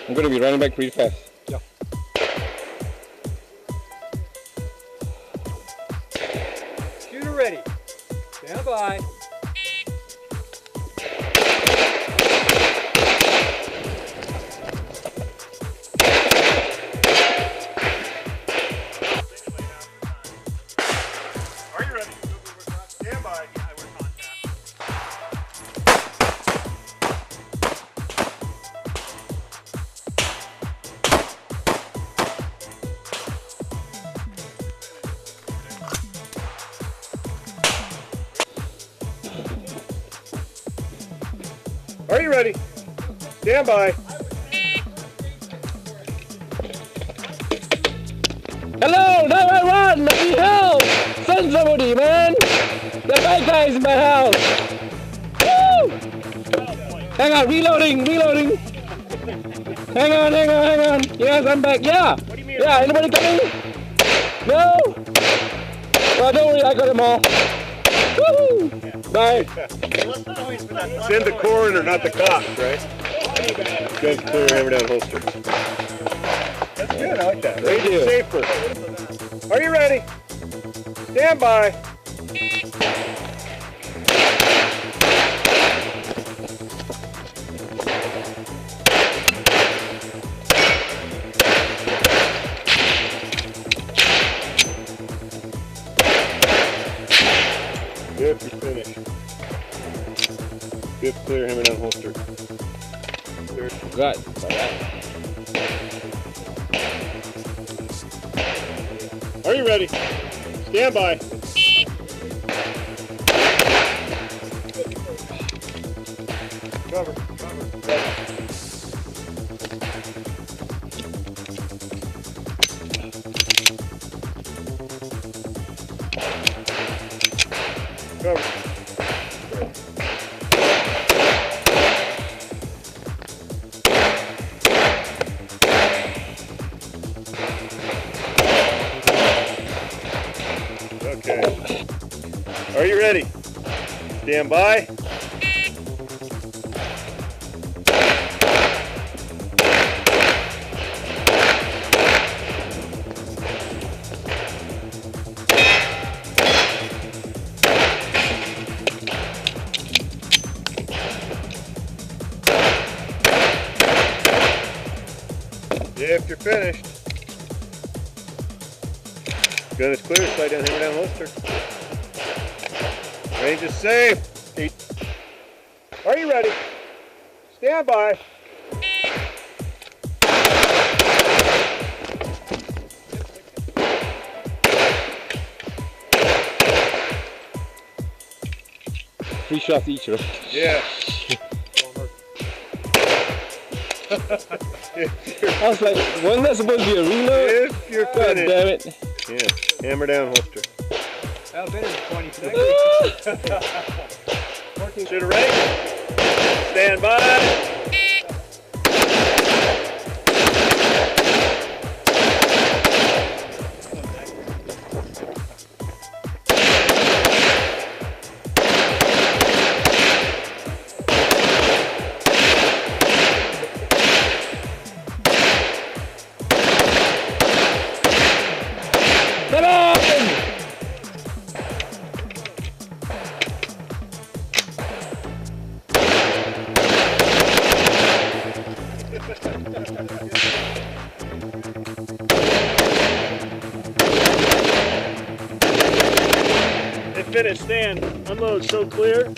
I'm going to be running back pretty fast. Yeah. Shooter ready. Stand by. Are you ready? Stand by. Are you ready? Stand by. Hello, 911! Let me help! Send somebody, man! The bad guy's in my house! Woo! Hang on, reloading! Hang on! Yes, I'm back. Yeah! What do you mean? Yeah, anybody coming? No? Well, don't worry, I got them all. Woo! Bye. Send the coroner, not the cops, right? Guns clear, hammer down, holster. That's good, I like that. Thank you. Safer. Are you ready? Stand by. Good, you're finished. Good, clear, hammer down, holster. Good. Are you ready? Stand by. Cover. Okay. Are you ready? Stand by. If you're finished, gun is clear, slide down, hammer down, holster. Range is safe. Are you ready? Stand by. Three shots each, right? Yeah. I was like, wasn't that supposed to be a reload? If you're God finished. damn it. Yeah. Hammer down, holster. That better than 20 seconds. Shooter ready. Stand by. Come on! They finished. Stand. Unload. So clear.